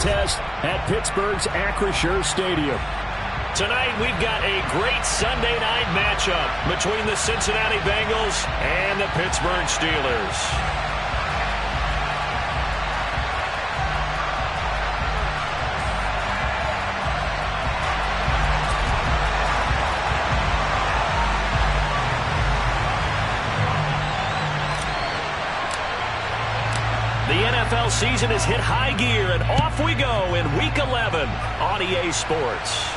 Test at Pittsburgh's Acrisure Stadium. Tonight we've got a great Sunday night matchup between the Cincinnati Bengals and the Pittsburgh Steelers. The NFL season has hit high gear, and off we go in Week 11 on EA Sports.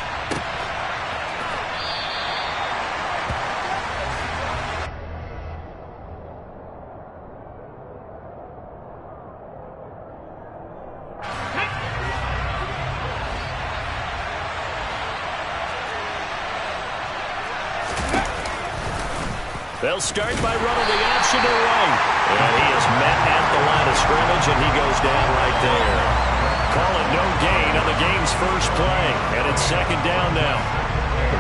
They'll start by running the option to right. And he is met at the line of scrimmage, and he goes down right there. Call it no gain on the game's first play. And it's second down now.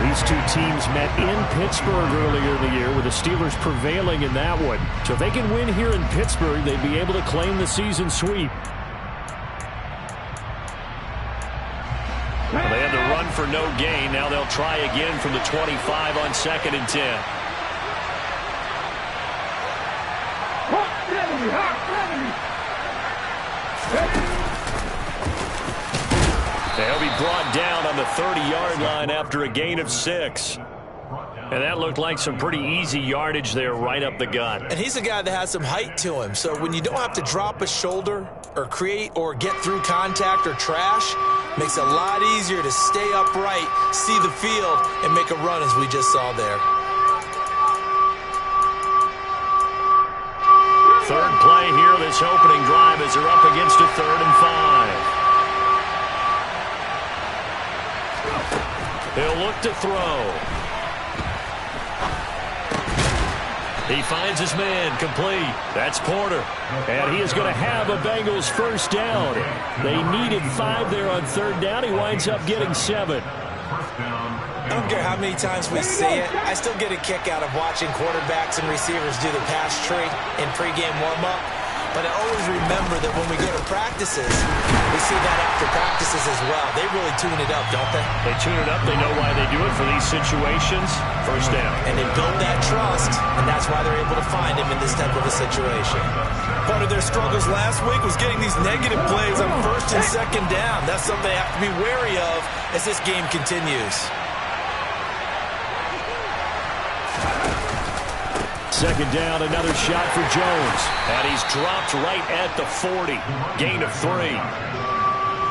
These two teams met in Pittsburgh earlier in the year, with the Steelers prevailing in that one. So if they can win here in Pittsburgh, they'd be able to claim the season sweep. Well, they had to run for no gain. Now they'll try again from the 25 on 2nd and 10. They'll be brought down on the 30-yard line after a gain of 6. And that looked like some pretty easy yardage there right up the gut. And he's a guy that has some height to him. So when you don't have to drop a shoulder or create or get through contact or trash, makes it a lot easier to stay upright, see the field, and make a run as we just saw there. Third play here, this opening drive, as they're up against a 3rd and 5. He'll look to throw. He finds his man, complete. That's Porter. And he is going to have a Bengals first down. They needed 5 there on 3rd down. He winds up getting 7. I don't care how many times we say it, I still get a kick out of watching quarterbacks and receivers do the pass tree in pregame warm-up. But I always remember that when we go to practices, we see that after practices as well. They really tune it up, don't they? They tune it up. They know why they do it for these situations. First down. And they build that trust, and that's why they're able to find him in this type of a situation. Part of their struggles last week was getting these negative plays on 1st and 2nd down. That's something they have to be wary of as this game continues. Second down, another shot for Jones. And he's dropped right at the 40. Gain of 3.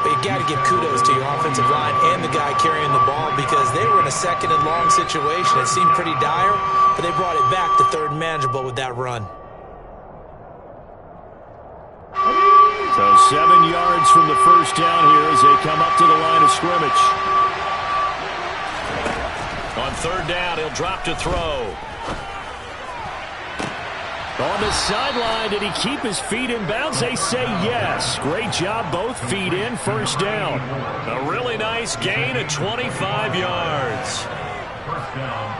But you got to give kudos to your offensive line and the guy carrying the ball, because they were in a 2nd and long situation. It seemed pretty dire, but they brought it back to 3rd and manageable with that run. So 7 yards from the first down here as they come up to the line of scrimmage. On 3rd down, he'll drop to throw. On the sideline, did he keep his feet in bounds? They say yes. Great job, both feet in, first down. A really nice gain of 25 yards.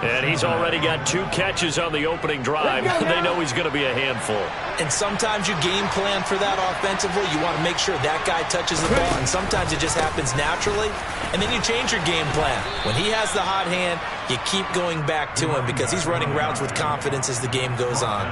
And he's already got 2 catches on the opening drive. They know he's going to be a handful. And sometimes you game plan for that offensively. You want to make sure that guy touches the ball, and sometimes it just happens naturally. And then you change your game plan. When he has the hot hand, you keep going back to him because he's running routes with confidence as the game goes on.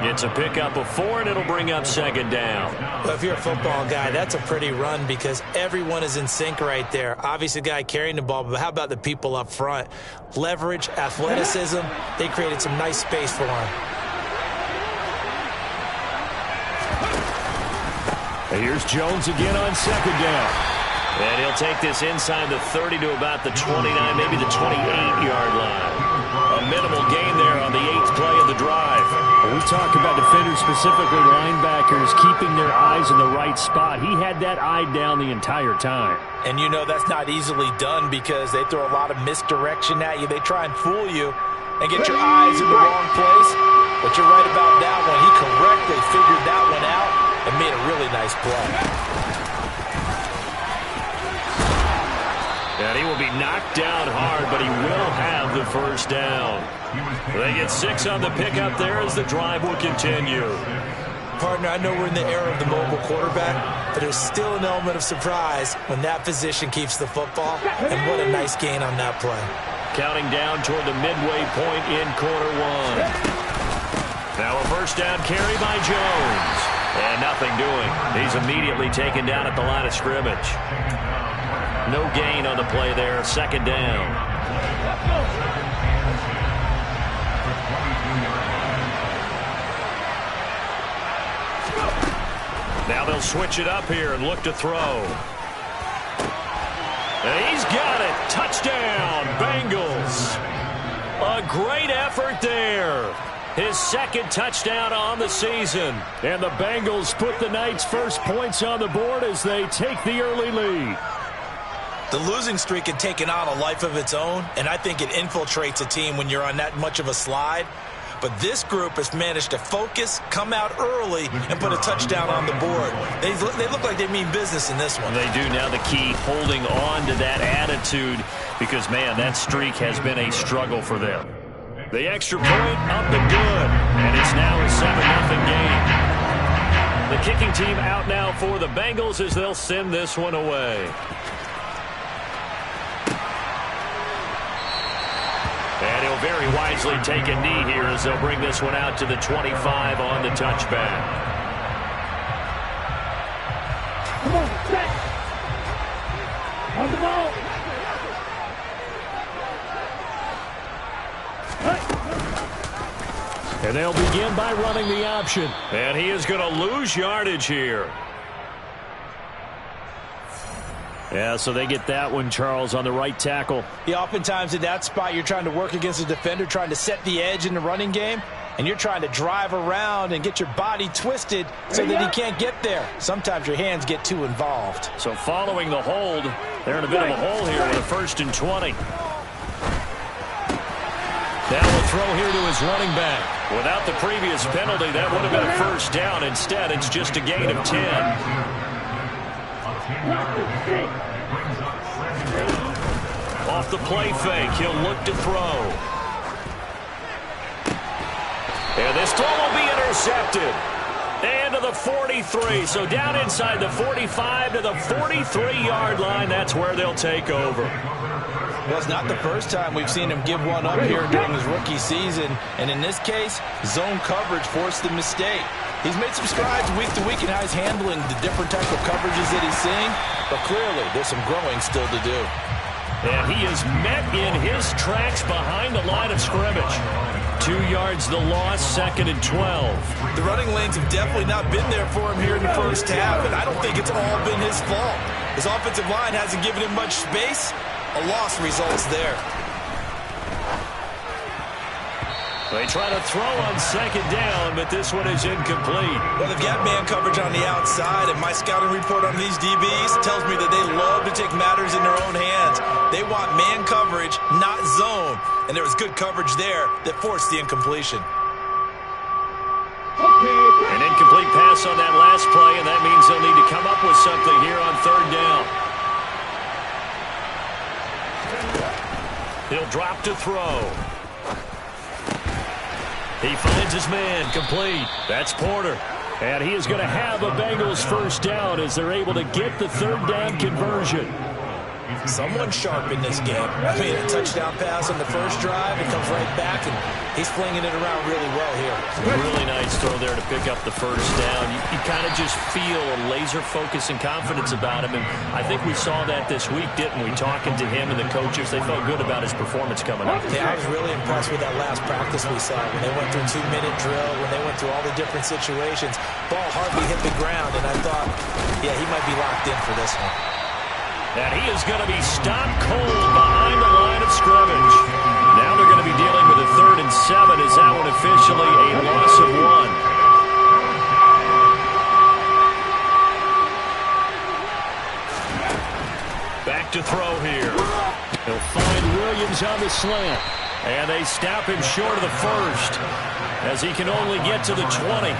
It's a pickup of 4, and it'll bring up 2nd down. Well, if you're a football guy, that's a pretty run because everyone is in sync right there. Obviously, the guy carrying the ball, but how about the people up front? Leverage, athleticism, they created some nice space for him. And here's Jones again on 2nd down. And he'll take this inside the 30 to about the 29, maybe the 28-yard line. A minimal gain there on the 8th play of the drive. We talk about defenders, specifically linebackers, keeping their eyes in the right spot. He had that eye down the entire time. And you know that's not easily done because they throw a lot of misdirection at you. They try and fool you and get your eyes in the wrong place. But you're right about that one. He correctly figured that one out and made a really nice play. And he will be knocked down hard, but he will have the first down. They get 6 on the pickup there as the drive will continue. Partner, I know we're in the era of the mobile quarterback, but there's still an element of surprise when that position keeps the football, and what a nice gain on that play. Counting down toward the midway point in quarter one. Now a first down carry by Jones. And nothing doing. He's immediately taken down at the line of scrimmage. No gain on the play there. Second down. Now they'll switch it up here and look to throw. And he's got it. Touchdown, Bengals. A great effort there. His second touchdown on the season. And the Bengals put the night's first points on the board as they take the early lead. The losing streak had taken on a life of its own, and I think it infiltrates a team when you're on that much of a slide. But this group has managed to focus, come out early, and put a touchdown on the board. They look like they mean business in this one. They do. Now the key, holding on to that attitude, because, man, that streak has been a struggle for them. The extra point up and good, and it's now a 7-0 game. The kicking team out now for the Bengals as they'll send this one away. And he'll very wisely take a knee here as they'll bring this one out to the 25 on the touchback. Come on, set. On the ball. And they'll begin by running the option. And he is going to lose yardage here. Yeah, so they get that one, Charles, on the right tackle. Yeah, oftentimes in that spot, you're trying to work against a defender, trying to set the edge in the running game, and you're trying to drive around and get your body twisted so that he can't get there. Sometimes your hands get too involved. So following the hold, they're in a bit of a hole here with a 1st and 20. Now we'll throw here to his running back. Without the previous penalty, that would have been a first down. Instead, it's just a gain of 10. Off the play fake, he'll look to throw. And this throw will be intercepted. And to the 43. So down inside the 45 to the 43-yard line. That's where they'll take over. Well, it's not the first time we've seen him give one up here during his rookie season. And in this case, zone coverage forced the mistake. He's made some strides week to week in how he's handling the different type of coverages that he's seeing. But clearly, there's some growing still to do. And he is met in his tracks behind the line of scrimmage. 2 yards the loss, 2nd and 12. The running lanes have definitely not been there for him here in the first half, and I don't think it's all been his fault. His offensive line hasn't given him much space. A loss results there. They try to throw on 2nd down, but this one is incomplete. Well, they've got man coverage on the outside, and my scouting report on these DBs tells me that they love to take matters in their own hands. They want man coverage, not zone. And there was good coverage there that forced the incompletion. An incomplete pass on that last play, and that means they'll need to come up with something here on 3rd down. He'll drop to throw. He finds his man, complete. That's Porter. And he is going to have a Bengals first down as they're able to get the 3rd down conversion. Someone sharp in this game. I mean, a touchdown pass on the first drive. It comes right back, and he's flinging it around really well here. Really nice throw there to pick up the first down. You kind of just feel a laser focus and confidence about him, and I think we saw that this week, didn't we? Talking to him and the coaches, they felt good about his performance coming up. Yeah, I was really impressed with that last practice we saw when they went through 2-minute drill, when they went through all the different situations. Ball hardly hit the ground, and I thought, yeah, he might be locked in for this one. And he is going to be stopped cold behind the line of scrimmage. Now they're going to be dealing with a 3rd and 7. Is that one officially a loss of 1? Back to throw here. They'll find Williams on the slant. And they stop him short of the 1st as he can only get to the 20.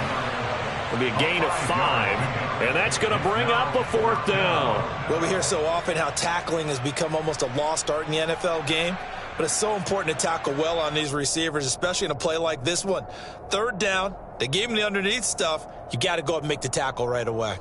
It'll be a gain of 5. And that's going to bring up a 4th down. Well, we hear so often how tackling has become almost a lost art in the NFL game. But it's so important to tackle well on these receivers, especially in a play like this one. 3rd down, they gave him the underneath stuff. You got to go up and make the tackle right away.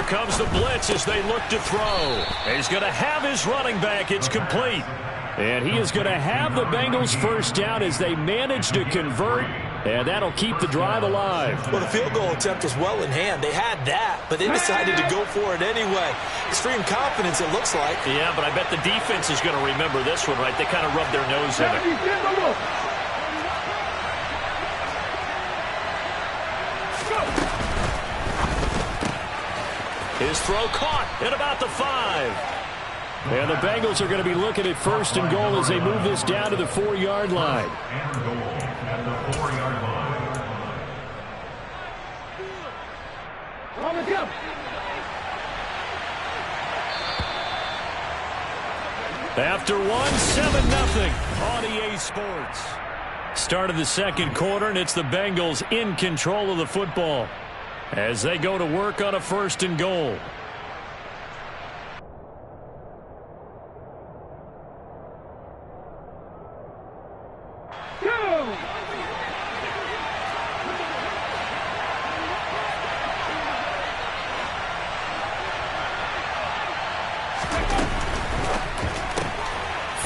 comes the blitz as they look to throw. He's going to have his running back. It's complete. And he is going to have the Bengals first down as they manage to convert. And that'll keep the drive alive. Well, the field goal attempt was well in hand. They had that, but they decided to go for it anyway. Extreme confidence, it looks like. Yeah, but I bet the defense is going to remember this one, right? They kind of rubbed their nose in it. His throw caught at about the 5. And the Bengals are going to be looking at first and goal as they move this down to the 4-yard line. After 7-0 on EA Sports. Start of the second quarter, and it's the Bengals in control of the football as they go to work on a first and goal.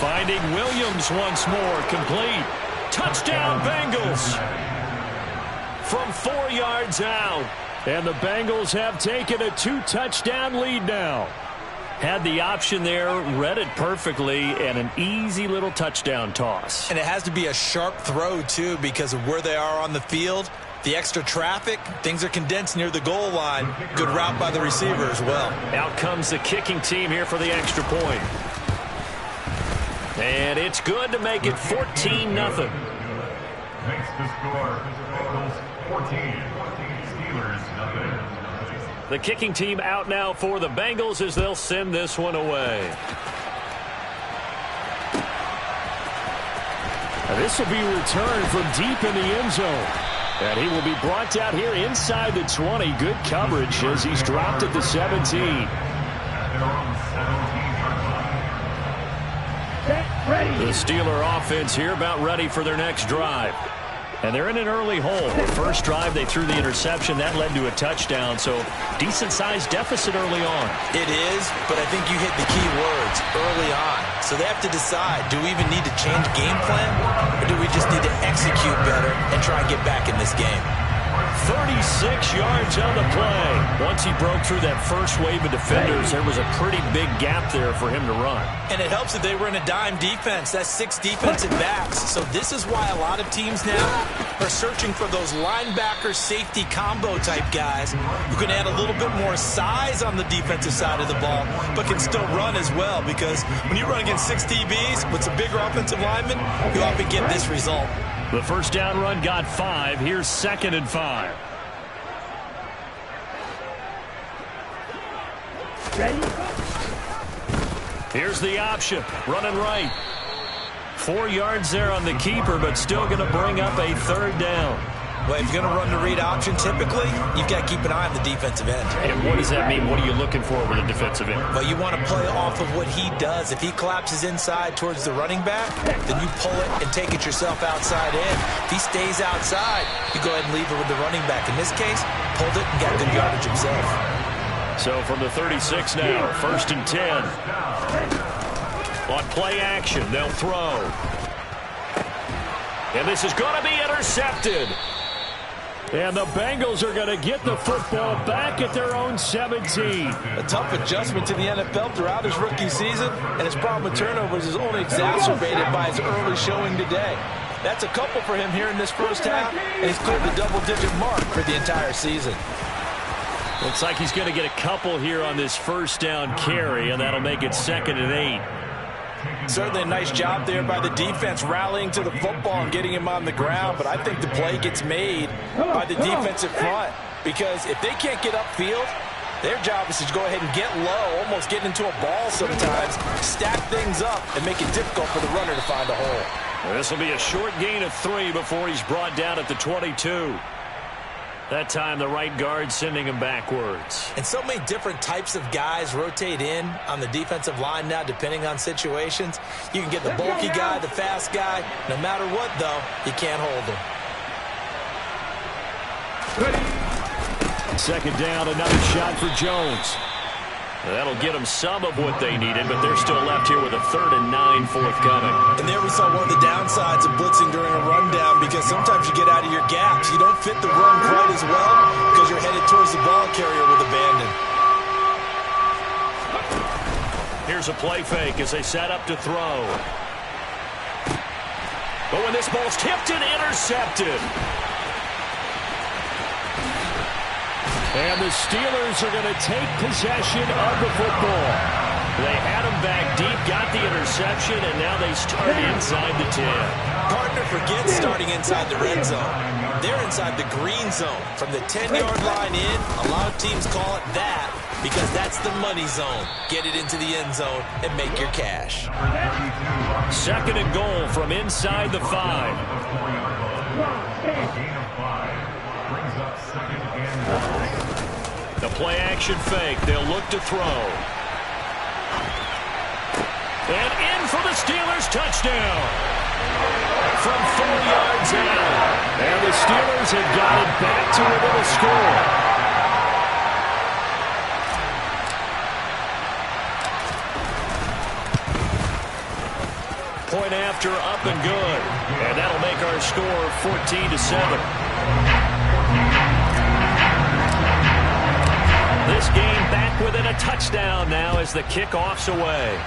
Finding Williams once more, complete. Touchdown, Bengals. From 4 yards out. And the Bengals have taken a 2-touchdown lead now. Had the option there, read it perfectly, and an easy little touchdown toss. And it has to be a sharp throw, too, because of where they are on the field. The extra traffic, things are condensed near the goal line. Good route by the receiver as well. Out comes the kicking team here for the extra point. And it's good to make it 14-0. Makes the score. Bengals 14. Steelers nothing. The kicking team out now for the Bengals as they'll send this one away. This will be returned from deep in the end zone. And he will be brought down here inside the 20. Good coverage as he's dropped at the 17. The Steeler offense here about ready for their next drive. And they're in an early hole. The first drive, they threw the interception. That led to a touchdown, so decent-sized deficit early on. It is, but I think you hit the key words, early on. So they have to decide, do we even need to change game plan, or do we just need to execute better and try and get back in this game? 36 yards on the play. Once he broke through that first wave of defenders, there was a pretty big gap there for him to run. And it helps that they were in a dime defense. That's 6 defensive backs. So this is why a lot of teams now are searching for those linebacker safety combo type guys who can add a little bit more size on the defensive side of the ball, but can still run as well, because when you run against 6 DBs with some bigger offensive linemen, you often get this result. The first down run got 5. Here's 2nd and 5. Ready? Here's the option. Running right. 4 yards there on the keeper, but still going to bring up a 3rd down. Well, if you're going to run the read option, typically, you've got to keep an eye on the defensive end. And what does that mean? What are you looking for with a defensive end? Well, you want to play off of what he does. If he collapses inside towards the running back, then you pull it and take it yourself outside in. If he stays outside, you go ahead and leave it with the running back. In this case, pulled it and got good yardage himself. So from the 36 now, 1st and 10. On play action, they'll throw. And this is going to be intercepted. And the Bengals are going to get the football back at their own 17. A tough adjustment to the NFL throughout his rookie season, and his problem with turnovers is only exacerbated by his early showing today. That's a couple for him here in this first half, and he's cleared the double-digit mark for the entire season. Looks like he's going to get a couple here on this first down carry, and that'll make it 2nd and 8. Certainly a nice job there by the defense rallying to the football and getting him on the ground, but I think the play gets made by the defensive front, because if they can't get upfield, their job is to go ahead and get low, almost get into a ball sometimes, stack things up, and make it difficult for the runner to find a hole. This will be a short gain of 3 before he's brought down at the 22. That time, the right guard sending him backwards. And so many different types of guys rotate in on the defensive line now, depending on situations. You can get the bulky guy, the fast guy. No matter what, though, you can't hold him. Second down, another shot for Jones. That'll get them some of what they needed, but they're still left here with a 3rd and 9 forthcoming. And there we saw one of the downsides of blitzing during a rundown, because sometimes you get out of your gaps. You don't fit the run quite as well because you're headed towards the ball carrier with abandon. Here's a play fake as they set up to throw. But when this ball's tipped and intercepted. And the Steelers are going to take possession of the football. They had him back deep, got the interception, and now they start inside the 10. Partner forgets starting inside the red zone. They're inside the green zone. From the 10-yard line in, a lot of teams call it that because that's the money zone. Get it into the end zone and make your cash. 2nd and goal from inside the 5. The play-action fake. They'll look to throw. And in for the Steelers touchdown. From 4 yards out. And the Steelers have got it back to within a score. Point after, up and good. And that'll make our score 14-7. This game back within a touchdown now as the kickoff's away.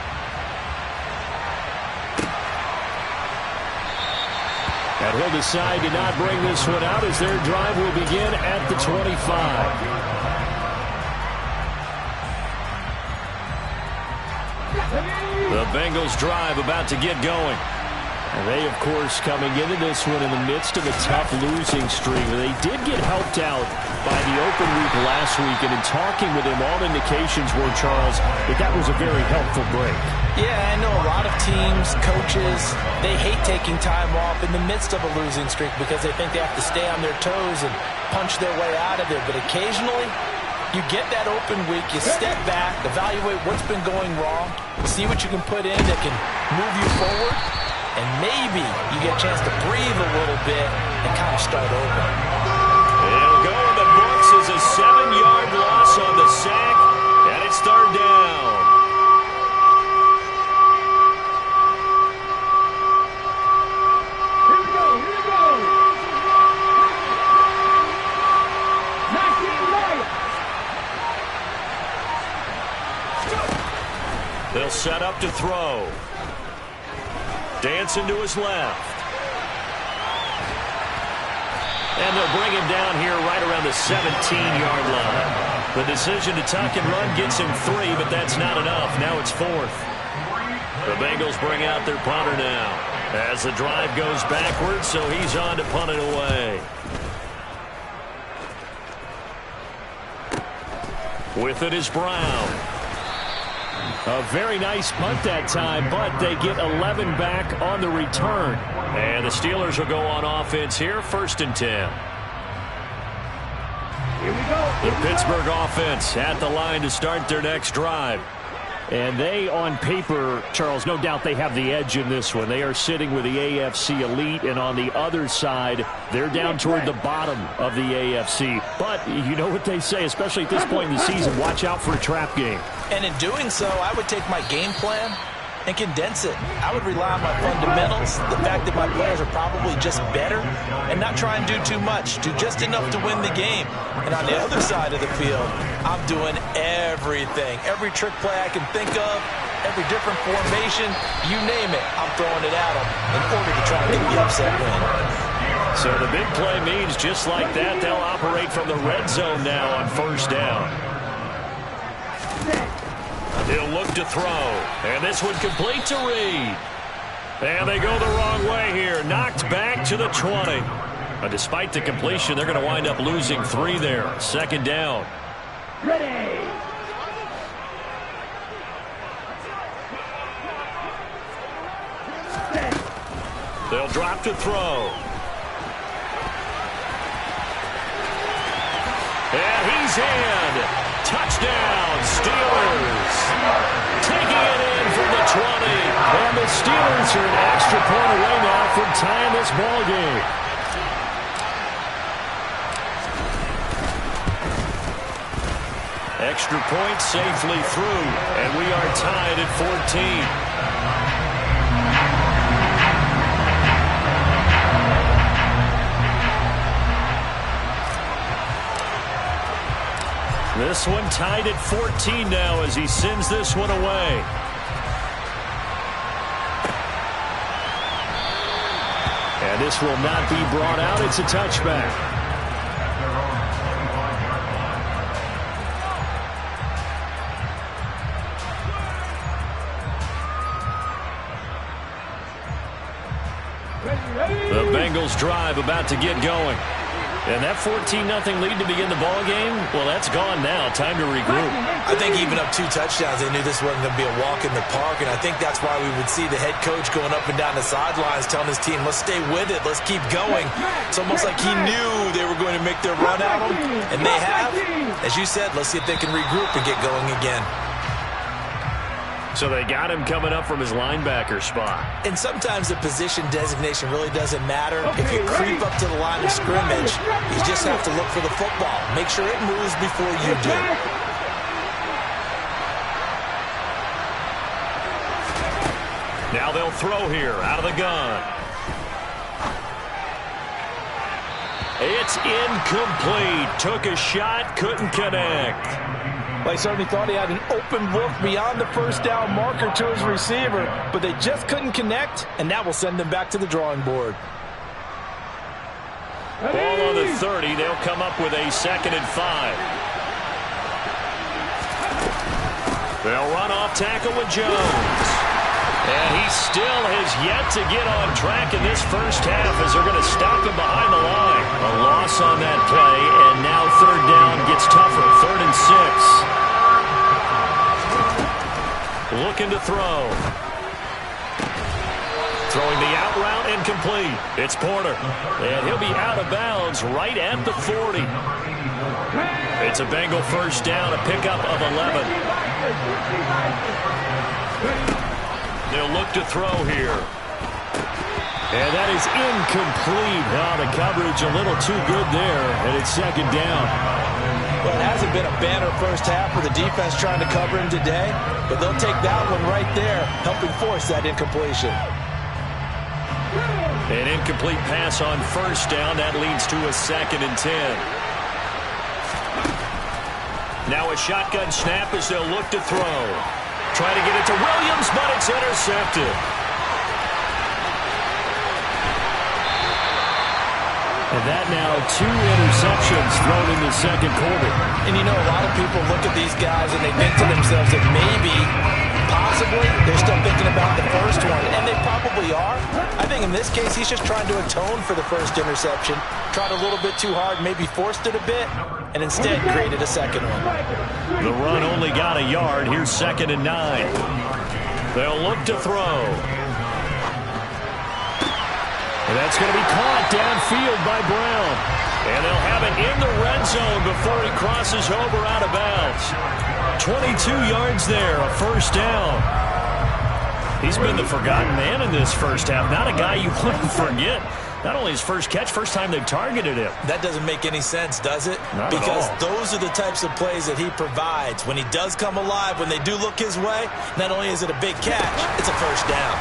And he'll decide to not bring this one out as their drive will begin at the 25. The Bengals drive about to get going. And they, of course, coming into this one in the midst of a tough losing streak. They did get helped out by the open week last week, and in talking with him, all indications were, Charles, that was a very helpful break. Yeah, I know a lot of teams, coaches, they hate taking time off in the midst of a losing streak because they think they have to stay on their toes and punch their way out of it. But occasionally, you get that open week, you step back, evaluate what's been going wrong, see what you can put in that can move you forward, and maybe you get a chance to breathe a little bit and kind of start over. It'll go in the books as a 7-yard loss on the sack, and it's 3rd down. They'll set up to throw. Dancing to his left. And they'll bring him down here right around the 17-yard line. The decision to tuck and run gets him 3, but that's not enough. Now it's 4th. The Bengals bring out their punter now as the drive goes backwards, so he's on to punt it away. With it is Brown. A very nice punt that time, but they get 11 back on the return. And the Steelers will go on offense here, 1st and 10. Here we go. The Pittsburgh offense at the line to start their next drive. And they, on paper, Charles, no doubt they have the edge in this one. They are sitting with the AFC elite, and on the other side, they're down toward the bottom of the AFC. But you know what they say, especially at this point in the season, watch out for a trap game. And in doing so, I would take my game plan and condense it. I would rely on my fundamentals, the fact that my players are probably just better, and not try and do too much, do just enough to win the game. And on the other side of the field, I'm doing everything. Every trick play I can think of, every different formation, you name it, I'm throwing it at them in order to try and get the upset win. So the big play means just like that, they'll operate from the red zone now on 1st down. He'll look to throw, and this one complete to Reed. And they go the wrong way here, knocked back to the 20. Despite the completion, they're going to wind up losing 3 there. 2nd down. Ready. They'll drop to throw. And he's in. Touchdown, Steelers. Taking it in from the 20. And the Steelers are an extra point away now from tying this ball game. Extra point safely through, and we are tied at 14. This one tied at 14 now as he sends this one away. And this will not be brought out. It's a touchback. The Bengals drive about to get going. And that 14-0 lead to begin the ball game, well, that's gone now. Time to regroup. I think even up 2 touchdowns, they knew this wasn't going to be a walk in the park, and I think that's why we would see the head coach going up and down the sidelines telling his team, let's stay with it, let's keep going. It's almost like he knew they were going to make their run at him, and they have. As you said, let's see if they can regroup and get going again. So they got him coming up from his linebacker spot. And sometimes the position designation really doesn't matter. If you creep up to the line of scrimmage, you just have to look for the football. Make sure it moves before you do. Now they'll throw here out of the gun. It's incomplete. Took a shot, couldn't connect. They certainly thought he had an open look beyond the first down marker to his receiver, but they just couldn't connect, and that will send them back to the drawing board. Ball on the 30. They'll come up with a 2nd and 5. They'll run off tackle with Jones. And he still has yet to get on track in this first half as they're going to stop him behind the line. A loss on that play, and now 3rd down gets tougher. 3rd and 6. Looking to throw. Throwing the out route incomplete. It's Porter. And he'll be out of bounds right at the 40. It's a Bengal first down, a pickup of 11. They'll look to throw here. And that is incomplete. Oh, the coverage a little too good there, and it's 2nd down. Well, it hasn't been a banner first half with the defense trying to cover him today, but they'll take that one right there, helping force that incompletion. An incomplete pass on first down. That leads to a 2nd and 10. Now a shotgun snap as they'll look to throw. Trying to get it to Williams, but it's intercepted. And that now 2 interceptions thrown in the 2nd quarter. And you know, a lot of people look at these guys and they think to themselves that maybe, possibly, they're still thinking about the first one. And they probably are. I think in this case, he's just trying to atone for the first interception. Tried a little bit too hard, maybe forced it a bit, and instead created a 2nd one. The run only got a yard. Here's 2nd and 9. They'll look to throw. And that's going to be caught downfield by Brown. And they'll have it in the red zone before he crosses over out of bounds. 22 yards there, a first down. He's been the forgotten man in this first half. Not a guy you want to forget. Not only his first catch, first time they've targeted him. That doesn't make any sense, does it? Not because at all. those are the types of plays that he provides. When he does come alive, when they do look his way, not only is it a big catch, it's a first down.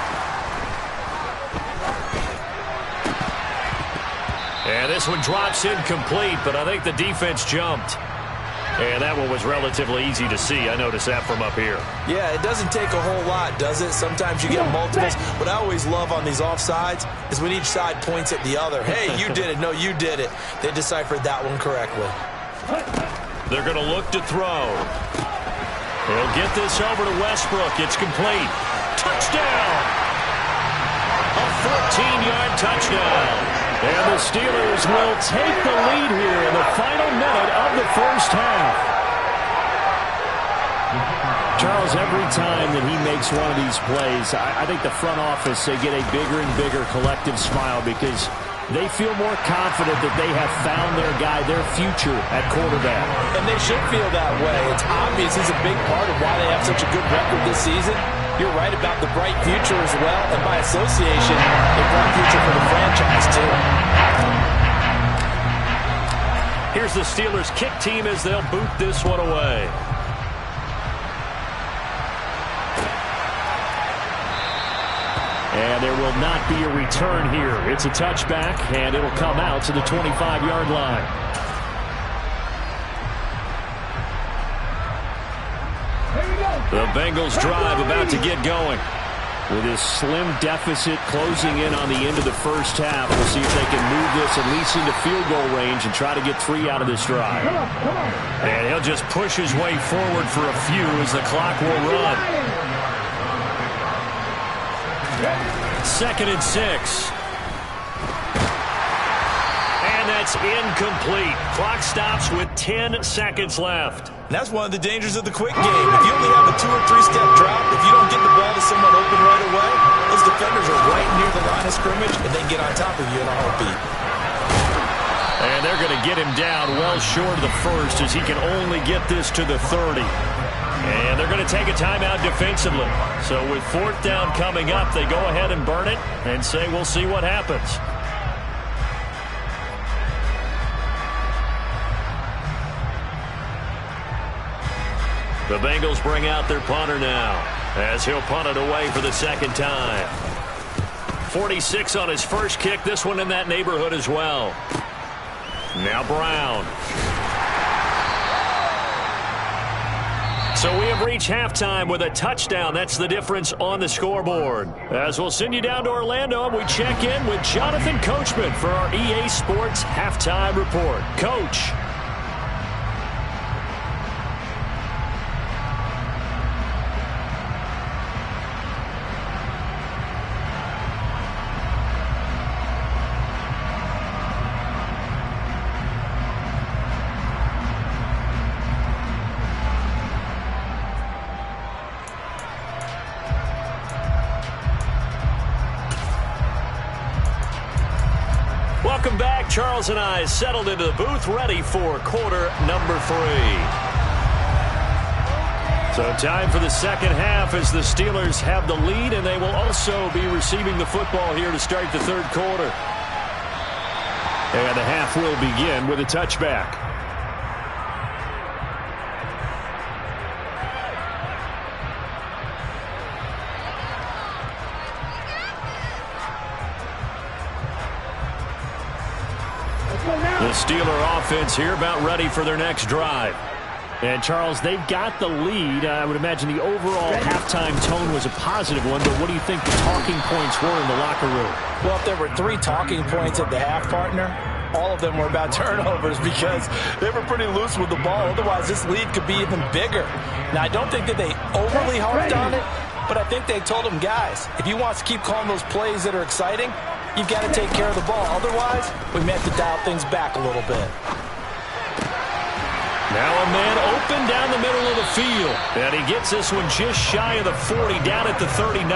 And this one drops incomplete, but I think the defense jumped. And that one was relatively easy to see. I noticed that from up here. Yeah, it doesn't take a whole lot, does it? Sometimes you get multiples. What I always love on these offsides is when each side points at the other. Hey, you did it. No, you did it. They deciphered that one correctly. They're going to look to throw. They'll get this over to Westbrook. It's complete. Touchdown! A 14-yard touchdown. And the Steelers will take the lead here in the final minute of the first half. Charles, every time that he makes one of these plays, I think the front office, they get a bigger and bigger collective smile because they feel more confident that they have found their guy, their future at quarterback. And they should feel that way. It's obvious he's a big part of why they have such a good record this season. You're right about the bright future as well, and by association, a bright future for the franchise, too. Here's the Steelers kick team as they'll boot this one away. And there will not be a return here. It's a touchback, and it'll come out to the 25-yard line. The Bengals drive about to get going. With his slim deficit closing in on the end of the first half, we'll see if they can move this at least into field goal range and try to get 3 out of this drive. And he'll just push his way forward for a few as the clock will run. 2nd and 6. And that's incomplete. Clock stops with 10 seconds left. And that's one of the dangers of the quick game. If you only have a 2- or 3-step drop, if you don't get the ball to someone open right away, those defenders are right near the line of scrimmage, and they get on top of you in a heartbeat. And they're going to get him down well short of the first as he can only get this to the 30. And they're going to take a timeout defensively. So with 4th down coming up, they go ahead and burn it and say we'll see what happens. The Bengals bring out their punter now as he'll punt it away for the 2nd time. 46 on his first kick. This one in that neighborhood as well. Now Brown. So we have reached halftime with a touchdown. That's the difference on the scoreboard. As we'll send you down to Orlando, we check in with Jonathan Coachman for our EA Sports Halftime Report. Coach. Welcome back. Charles and I settled into the booth, ready for quarter number 3. So time for the 2nd half as the Steelers have the lead, and they will also be receiving the football here to start the 3rd quarter. And the half will begin with a touchback. The Steeler offense here about ready for their next drive. And, Charles, they've got the lead. I would imagine the overall halftime tone was a positive one, but what do you think the talking points were in the locker room? Well, if there were 3 talking points at the half, partner, all of them were about turnovers because they were pretty loose with the ball. Otherwise, this lead could be even bigger. Now, I don't think that they overly harped on it, but I think they told them, guys, if you want to keep calling those plays that are exciting, you've got to take care of the ball. Otherwise, we may have to dial things back a little bit. Now a man open down the middle of the field. And he gets this one just shy of the 40, down at the 39.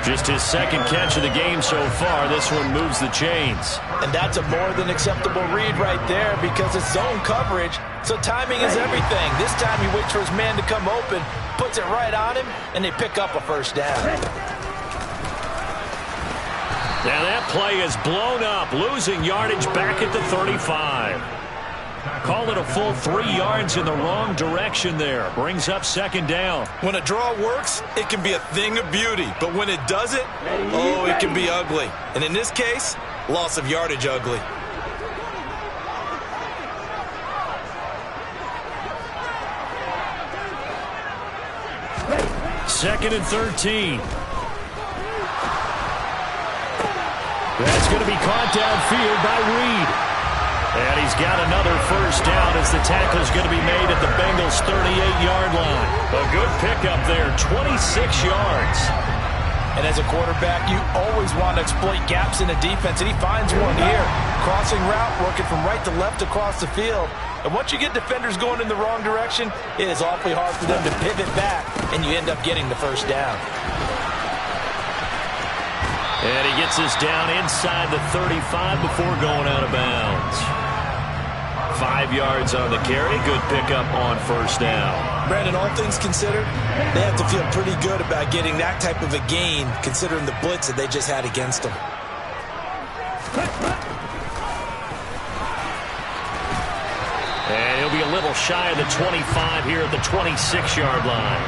Just his 2nd catch of the game so far. This one moves the chains. And that's a more than acceptable read right there because it's zone coverage, so timing is everything. This time he waits for his man to come open, puts it right on him, and they pick up a 1st down. Now that play is blown up, losing yardage back at the 35. Call it a full 3 yards in the wrong direction there. Brings up 2nd down. When a draw works, it can be a thing of beauty. But when it doesn't, oh, it can be ugly. And in this case, loss of yardage ugly. Second and 13. That's going to be caught downfield by Reed. And he's got another 1st down as the tackle is going to be made at the Bengals' 38-yard line. A good pickup there, 26 yards. And as a quarterback, you always want to exploit gaps in the defense, and he finds one here. Crossing route, working from right to left across the field. And once you get defenders going in the wrong direction, it is awfully hard for them to pivot back, and you end up getting the 1st down. And he gets this down inside the 35 before going out of bounds. 5 yards on the carry. Good pickup on 1st down. Brandon, all things considered, they have to feel pretty good about getting that type of a gain considering the blitz that they just had against them. And he'll be a little shy of the 25 here at the 26-yard line.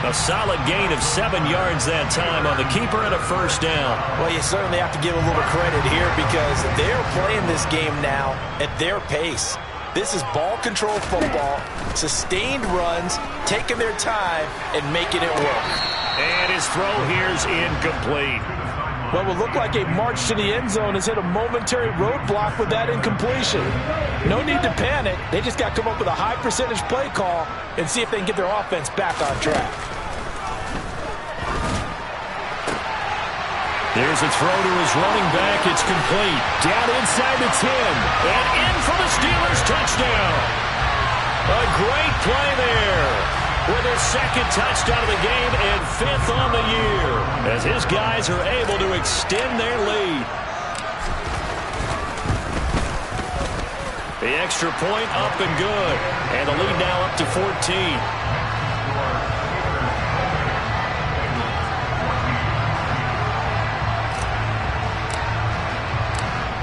A solid gain of 7 yards that time on the keeper and a first down. Well, you certainly have to give a little credit here because they're playing this game now at their pace. This is ball control football, sustained runs, taking their time, and making it work. And his throw here's incomplete. What will look like a march to the end zone has hit a momentary roadblock with that incompletion. No need to panic. They just got to come up with a high percentage play call and see if they can get their offense back on track. There's a throw to his running back. It's complete. Down inside the 10. And in for the Steelers touchdown. A great play there. With his second touchdown of the game and 5th on the year. As his guys are able to extend their lead. The extra point up and good. And the lead now up to 14.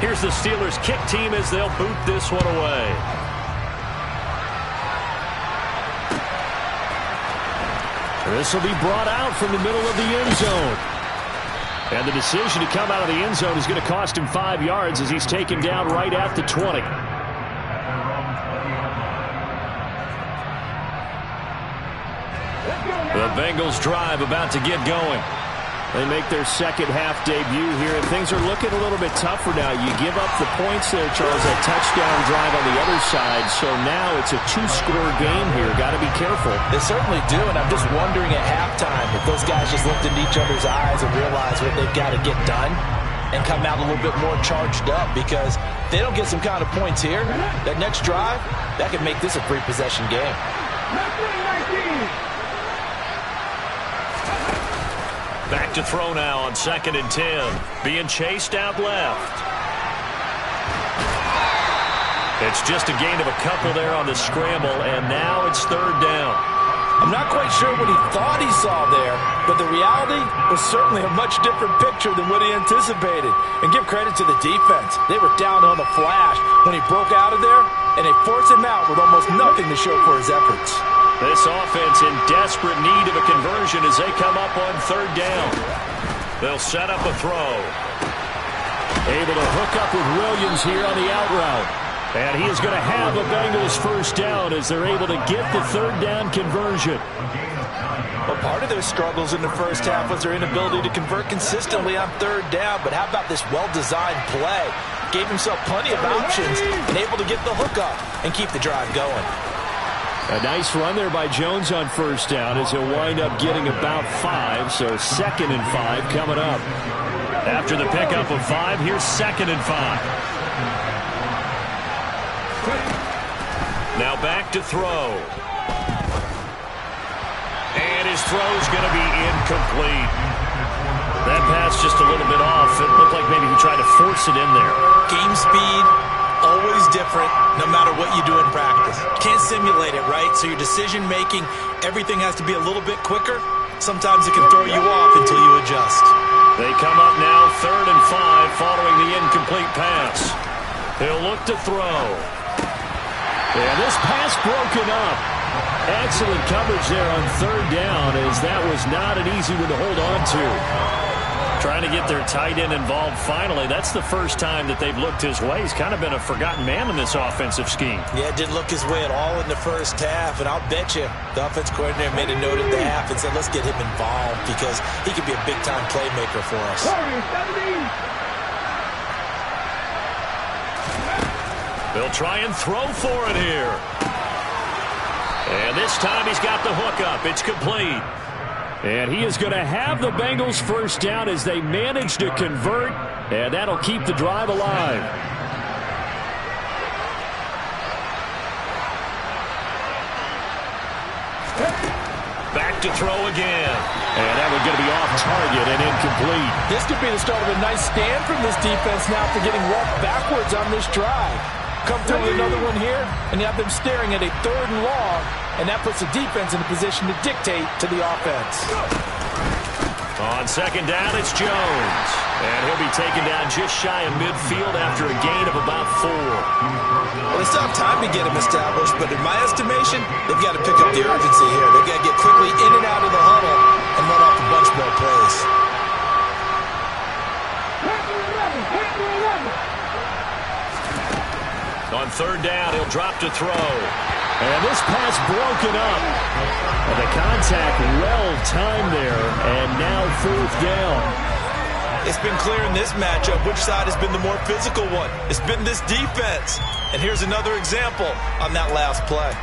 Here's the Steelers kick team as they'll boot this one away. This will be brought out from the middle of the end zone. And the decision to come out of the end zone is going to cost him 5 yards as he's taken down right at the 20. The Bengals drive about to get going. They make their second half debut here, and things are looking a little bit tougher now. You give up the points there, Charles, that touchdown drive on the other side, so now it's a 2-score game here. Got to be careful. They certainly do, and I'm just wondering at halftime if those guys just looked into each other's eyes and realized what they've got to get done and come out a little bit more charged up, because if they don't get some kind of points here, that next drive, that could make this a 3-possession game. Back to throw now on 2nd and 10. Being chased out left. It's just a gain of a couple there on the scramble, and now it's 3rd down. I'm not quite sure what he thought he saw there, but the reality was certainly a much different picture than what he anticipated. And give credit to the defense. They were down on the flash when he broke out of there, and they forced him out with almost nothing to show for his efforts. This offense in desperate need of a conversion as they come up on 3rd down. They'll set up a throw. Able to hook up with Williams here on the out route. And he is going to have a Bengals first down as they're able to get the 3rd down conversion. Well, part of their struggles in the first half was their inability to convert consistently on 3rd down. But how about this well-designed play? Gave himself plenty of options and able to get the hook up and keep the drive going. A nice run there by Jones on 1st down as he'll wind up getting about 5. So 2nd and 5 coming up. After the pickup of 5, here's 2nd and 5. Now back to throw. And his throw's going to be incomplete. That pass just a little bit off. It looked like maybe he tried to force it in there. Game speed, always different, no matter what you do in practice. Can't simulate it, right? So your decision-making, everything has to be a little bit quicker. Sometimes it can throw you off until you adjust. They come up now 3rd and 5 following the incomplete pass. He'll look to throw. And this pass broken up. Excellent coverage there on 3rd down, as that was not an easy one to hold on to. Trying to get their tight end involved finally. That's the first time that they've looked his way. He's kind of been a forgotten man in this offensive scheme. Yeah, didn't look his way at all in the first half, and I'll bet you the offense coordinator made a note at the half and said, let's get him involved because he could be a big-time playmaker for us. They'll try and throw for it here. And this time he's got the hook up. It's complete. And he is going to have the Bengals first down as they manage to convert, and that'll keep the drive alive. Back to throw again. And that one's going to be off target and incomplete. This could be the start of a nice stand from this defense now after getting walked backwards on this drive. Come through with another one here, and you have them staring at a 3rd and long, and that puts the defense in a position to dictate to the offense. On second down, it's Jones. And he'll be taken down just shy of midfield after a gain of about 4. Well, they still have time to get him established, but in my estimation, they've got to pick up the urgency here. They've got to get quickly in and out of the huddle and run off a bunch more plays. On third down, he'll drop to throw. And this pass broken up. And the contact well timed there. And now fourth down. It's been clear in this matchup which side has been the more physical one. It's been this defense. And here's another example on that last play.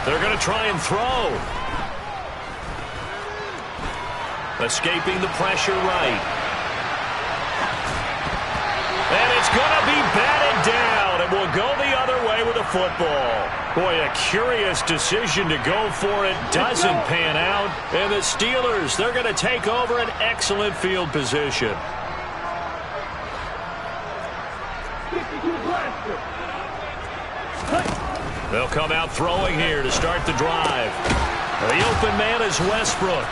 They're going to try and throw. Escaping the pressure right. And it's going to be batted down, and will go the other way with the football. Boy, a curious decision to go for it. Doesn't pan out. And the Steelers, they're going to take over an excellent field position. They'll come out throwing here to start the drive. The open man is Westbrook.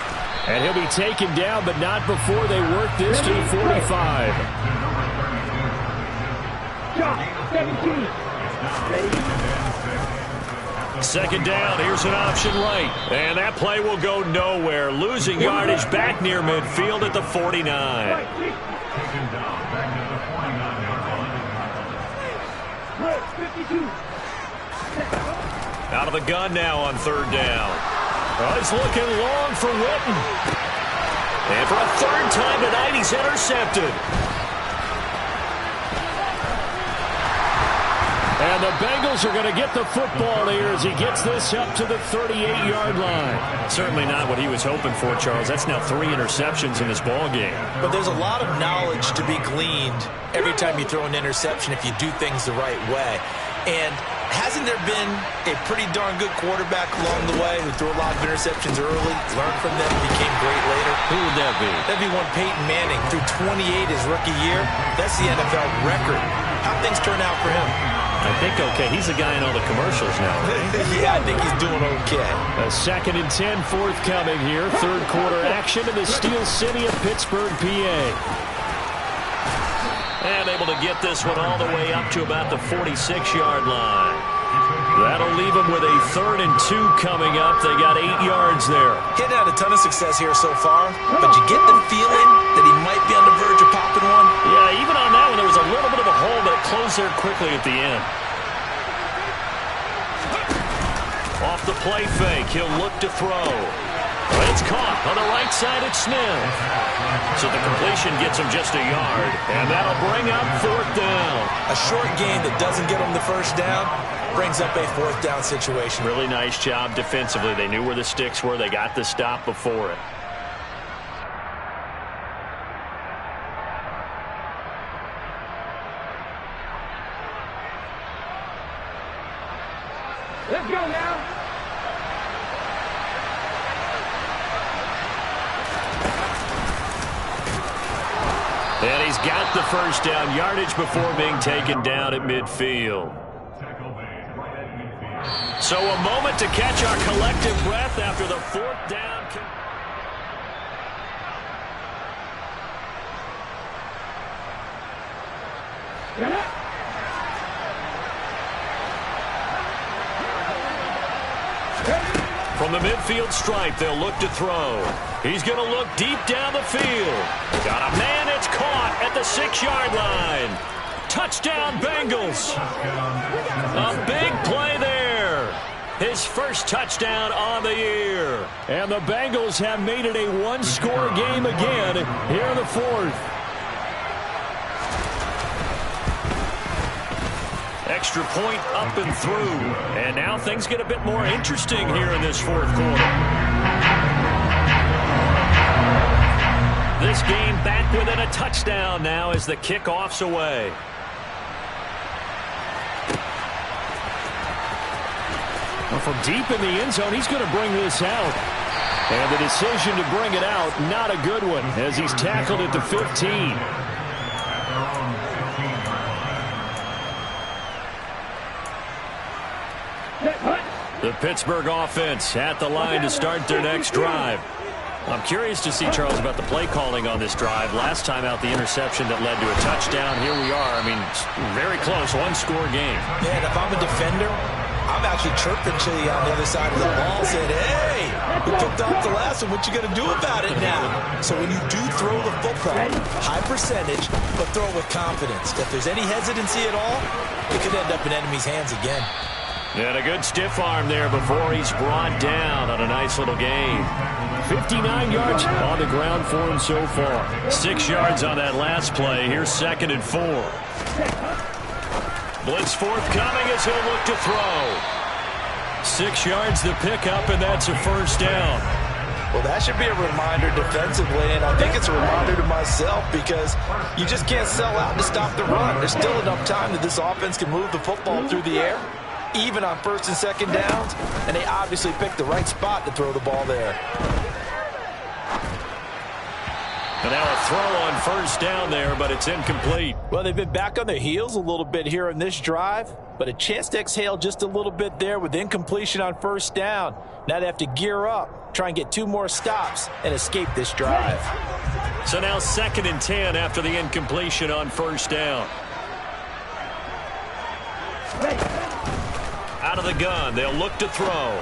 And he'll be taken down, but not before they work this to the 45. Second down, here's an option right. And that play will go nowhere. Losing yardage back near midfield at the 49. Out of the gun now on third down. Oh, he's looking long for Witten. And for a third time tonight, he's intercepted. And the Bengals are going to get the football here as he gets this up to the 38-yard line. Certainly not what he was hoping for, Charles. That's now 3 interceptions in this ball game. But there's a lot of knowledge to be gleaned every time you throw an interception if you do things the right way. And hasn't there been a pretty darn good quarterback along the way who threw a lot of interceptions early, learned from them, became great later? Who would that be? That'd be one Peyton Manning. Threw 28 his rookie year. That's the NFL record. How'd things turn out for him? I think okay. He's the guy in all the commercials now. Yeah, I think he's doing okay. A 2nd and 10 forthcoming here. Third quarter action in the Steel City of Pittsburgh, PA. And able to get this one all the way up to about the 46-yard line. That'll leave them with a 3rd and 2 coming up. They got 8 yards there. He's had a ton of success here so far, but you get the feeling that he might be on the verge of popping one. Yeah, even on that one, there was a little bit of a hole, but it closed there quickly at the end. Off the play fake, he'll look to throw. But it's caught on the right side at Smith. So the completion gets him just a yard, and that'll bring up 4th down. A short gain that doesn't get him the first down brings up a 4th down situation. Really nice job defensively. They knew where the sticks were. They got the stop before it. Let's go now. And he's got the first down yardage before being taken down at midfield. So a moment to catch our collective breath after the 4th down. From the midfield stripe, they'll look to throw. He's going to look deep down the field. Got a man, it's caught at the 6-yard line. Touchdown, Bengals. A big play there. His first touchdown on the year. And the Bengals have made it a 1-score game again here in the 4th. Extra point up and through. And now things get a bit more interesting here in this 4th quarter. This game back within a touchdown now as the kickoff's away. Well, from deep in the end zone, he's going to bring this out. And the decision to bring it out, not a good one, as he's tackled at the 15. The Pittsburgh offense at the line to start their next drive. I'm curious to see, Charles, about the play calling on this drive. Last time out, the interception that led to a touchdown. Here we are. I mean, very close, one-score game. Yeah, and if I'm a defender, I'm actually chirping Chili on the other side of the ball, saying, hey, we picked off the last one. What you going to do about it now? So when you do throw the football, high percentage, but throw it with confidence. If there's any hesitancy at all, it could end up in enemy's hands again. And a good stiff arm there before he's brought down on a nice little gain. 59 yards on the ground for him so far. 6 yards on that last play. Here's 2nd and 4. Blitz forthcoming as he'll look to throw. 6 yards the pickup, and that's a first down. Well, that should be a reminder defensively, and I think it's a reminder to myself because you just can't sell out to stop the run. There's still enough time that this offense can move the football through the air, even on 1st and 2nd downs, and they obviously picked the right spot to throw the ball there. And now a throw on 1st down there, but it's incomplete. Well, they've been back on their heels a little bit here in this drive, but a chance to exhale just a little bit there with incompletion on 1st down. Now they have to gear up, try and get 2 more stops, and escape this drive. So now 2nd and 10 after the incompletion on 1st down. Out of the gun, they'll look to throw.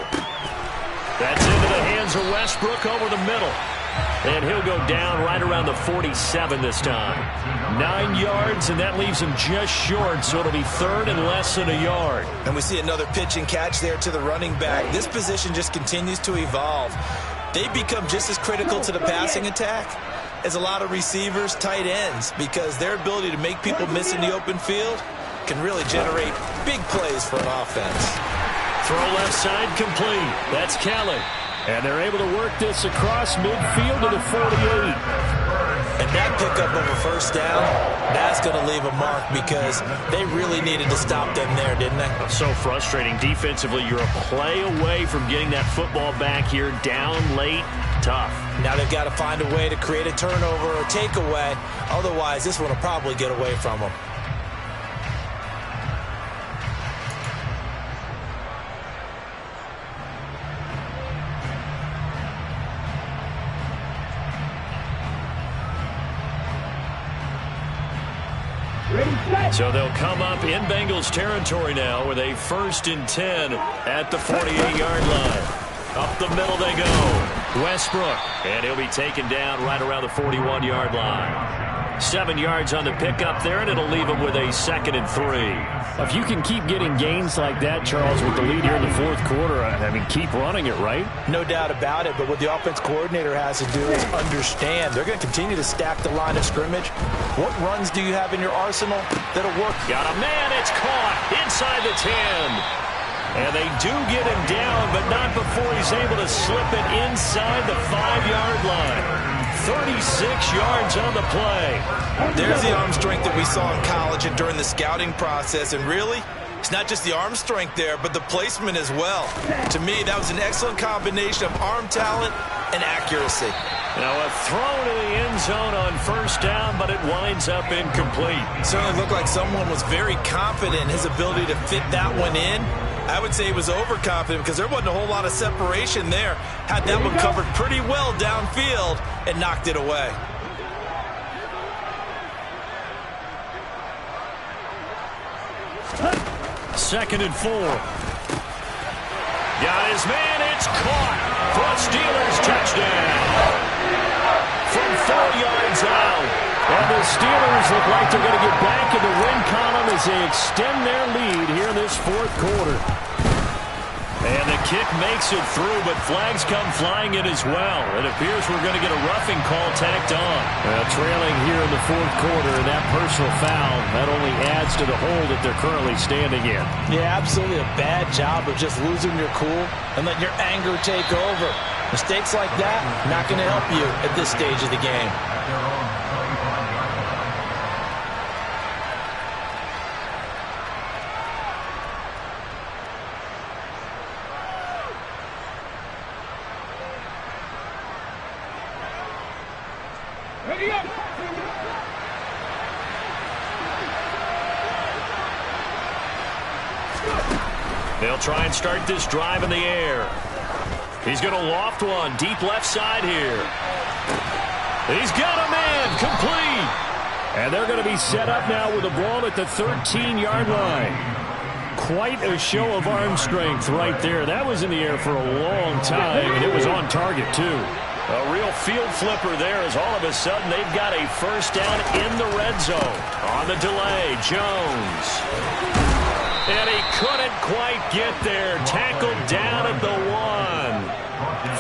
That's into the hands of Westbrook over the middle. And he'll go down right around the 47 this time. 9 yards, and that leaves him just short, so it'll be 3rd and less than a yard. And we see another pitch and catch there to the running back. This position just continues to evolve. They become just as critical to the passing attack as a lot of receivers, tight ends, because their ability to make people miss in the open field can really generate big plays for an offense. Throw left side complete. That's Kelly. And they're able to work this across midfield to the 48. And that pickup of a 1st down, that's going to leave a mark because they really needed to stop them there, didn't they? So frustrating. Defensively, you're a play away from getting that football back here. Down late, tough. Now they've got to find a way to create a turnover or takeaway. Otherwise, this one will probably get away from them. So they'll come up in Bengals territory now with a 1st and 10 at the 48-yard line. Up the middle they go. Westbrook. And he'll be taken down right around the 41-yard line. 7 yards on the pickup there, and it'll leave him with a 2nd and 3. If you can keep getting gains like that, Charles, with the lead here in the 4th quarter, I mean, keep running it, right? No doubt about it, but what the offense coordinator has to do is understand. They're going to continue to stack the line of scrimmage. What runs do you have in your arsenal that'll work? Got a man, it's caught inside the 10. And they do get him down, but not before he's able to slip it inside the 5-yard line. 36 yards on the play. There's the arm strength that we saw in college and during the scouting process. And really, it's not just the arm strength there, but the placement as well. To me, that was an excellent combination of arm talent and accuracy. Now a throw to the end zone on 1st down, but it winds up incomplete. Certainly looked like someone was very confident in his ability to fit that one in. I would say he was overconfident because there wasn't a whole lot of separation there. Had that one covered pretty well downfield and knocked it away. Second and 4. Got his man, it's caught for a Steelers touchdown. From 4 yards out. And the Steelers look like they're going to get back in the win column as they extend their lead here in this 4th quarter. And the kick makes it through, but flags come flying in as well. It appears we're going to get a roughing call tacked on. Trailing here in the 4th quarter, and that personal foul, that only adds to the hole that they're currently standing in. Yeah, absolutely a bad job of just losing your cool and letting your anger take over. Mistakes like that, not going to help you at this stage of the game. They'll try and start this drive in the air. He's going to loft one deep left side here. He's got a man complete. And they're going to be set up now with the ball at the 13-yard line. Quite a show of arm strength right there. That was in the air for a long time, and it was on target, too. A real field flipper there as all of a sudden they've got a first down in the red zone. On the delay, Jones. And he couldn't quite get there. Tackled down at the 1.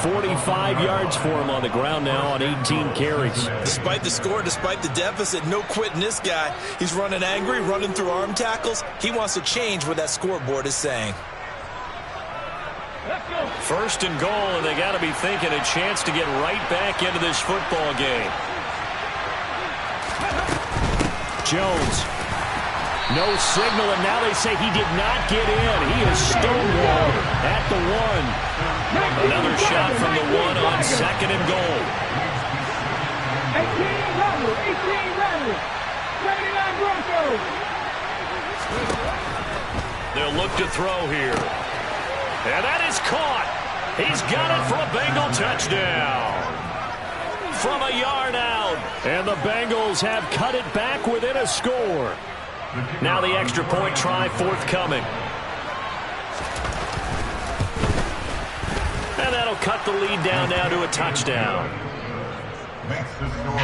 45 yards for him on the ground now on 18 carries. Despite the score, despite the deficit, no quitting this guy. He's running angry, running through arm tackles. He wants to change what that scoreboard is saying. First and goal, and they got to be thinking a chance to get right back into this football game. Jones. No signal, and now they say he did not get in. He is stonewalled at the 1. Another shot from the 1 on second and goal. 18 Rebels, 79 Broncos. They'll look to throw here. And that is caught. He's got it for a Bengal touchdown. From a yard out. And the Bengals have cut it back within a score. Now the extra point try forthcoming. And that'll cut the lead down now to a touchdown. Makes the score.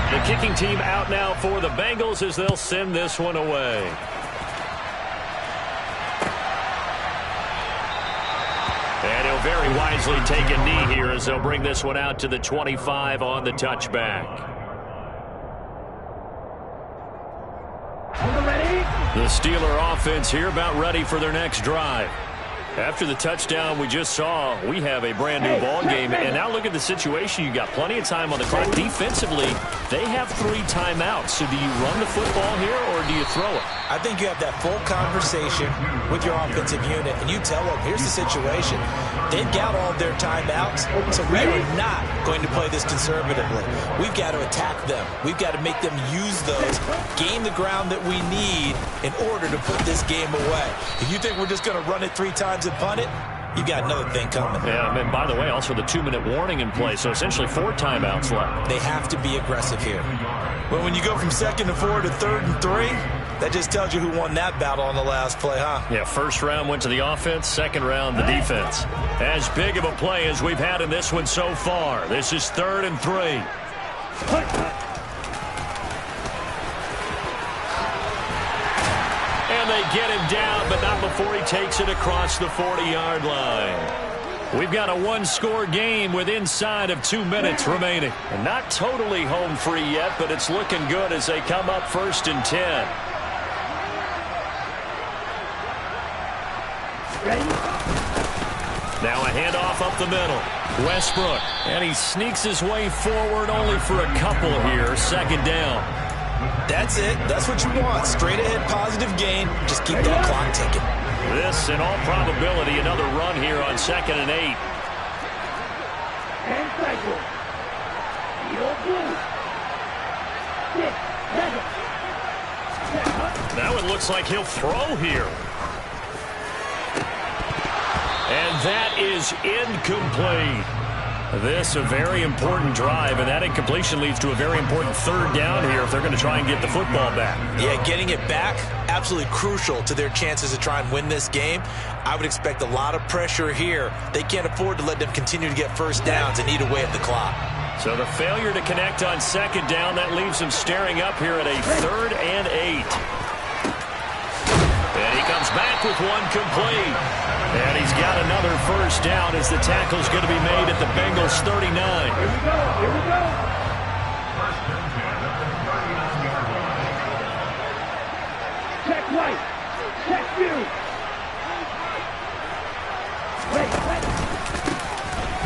The kicking team out now for the Bengals as they'll send this one away. And he'll very wisely take a knee here as they'll bring this one out to the 25 on the touchback. The Steeler offense here about ready for their next drive. After the touchdown we just saw, we have a brand new ball game. And now look at the situation. You got plenty of time on the clock. Defensively, they have 3 timeouts. So do you run the football here or do you throw it? I think you have that full conversation with your offensive unit, and you tell them, here's the situation. They've got all of their timeouts, so we are not going to play this conservatively. We've got to attack them. We've got to make them use those, gain the ground that we need in order to put this game away. If you think we're just going to run it 3 times and punt it, you got another thing coming. Yeah, and by the way, also the 2-minute warning in play, so essentially 4 timeouts left. They have to be aggressive here. But when you go from 2nd and 4 to 3rd and 3, that just tells you who won that battle on the last play, huh? Yeah, first round went to the offense, second round the defense. As big of a play as we've had in this one so far. This is 3rd and 3. And they get him down, but not before he takes it across the 40-yard line. We've got a 1-score game with inside of 2 minutes remaining. And not totally home free yet, but it's looking good as they come up 1st and 10. Now a handoff up the middle. Westbrook. And he sneaks his way forward only for a couple here. 2nd down. That's it. That's what you want. Straight ahead positive gain. Just keep that clock ticking. This, in all probability, another run here on 2nd and 8. And cycle. Your blue. 6, 7. That one looks like he'll throw here. And that is incomplete. This a very important drive, and that incompletion leads to a very important 3rd down here if they're going to try and get the football back. Yeah, getting it back, absolutely crucial to their chances to try and win this game. I would expect a lot of pressure here. They can't afford to let them continue to get first downs and eat away at the clock. So the failure to connect on 2nd down, that leaves them staring up here at a 3rd and 8. And he comes back with one complete. And he's got another first down as the tackle's going to be made at the Bengals 39. Here we go. Here we go. Check right. Check you.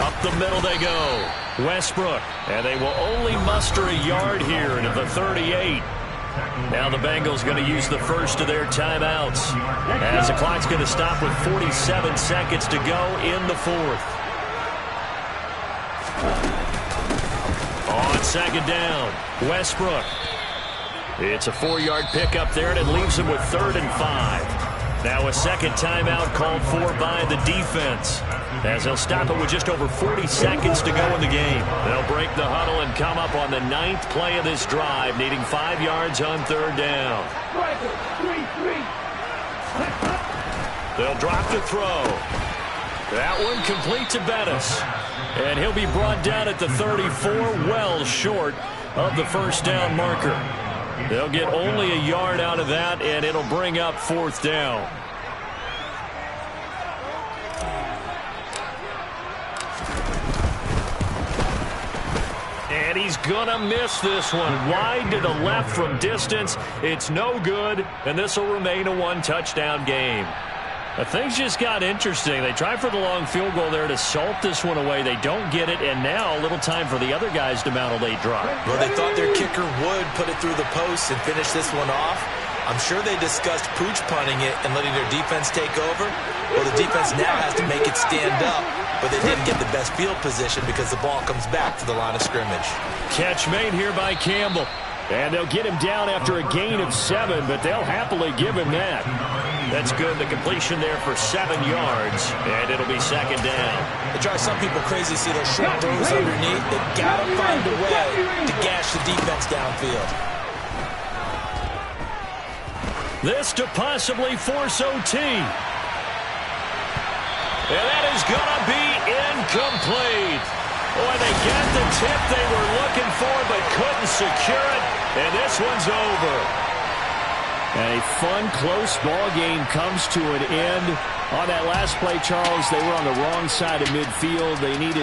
Up the middle they go. Westbrook. And they will only muster a yard here into the 38. Now the Bengals going to use the first of their timeouts as the clock's going to stop with 47 seconds to go in the 4th. on second down. Westbrook. It's a 4-yard pickup there, and it leaves him with 3rd and 5. Now a second timeout called for by the defense, as they'll stop it with just over 40 seconds to go in the game. They'll break the huddle and come up on the 9th play of this drive, needing 5 yards on 3rd down. They'll drop the throw. That one complete to Bettis. And he'll be brought down at the 34, well short of the first down marker. They'll get only a yard out of that, and it'll bring up 4th down. And he's going to miss this one. Wide to the left from distance. It's no good, and this will remain a 1-touchdown game. Things just got interesting. They tried for the long field goal there to salt this one away. They don't get it, and now a little time for the other guys to mount a late drive. Well, they thought their kicker would put it through the post and finish this one off. I'm sure they discussed pooch punting it and letting their defense take over. Well, the defense now has to make it stand up, but they didn't get the best field position because the ball comes back to the line of scrimmage. Catch made here by Campbell. And they'll get him down after a gain of 7, but they'll happily give him that. That's good. The completion there for 7 yards, and it'll be 2nd down. It drives some people crazy to see those short throws underneath. They've got to find a way to gash the defense downfield. This to possibly force OT. And that is going to be incomplete. Boy, they got the tip they were looking for, but couldn't secure it, and this one's over. And a fun, close ball game comes to an end. On that last play, Charles, they were on the wrong side of midfield. They needed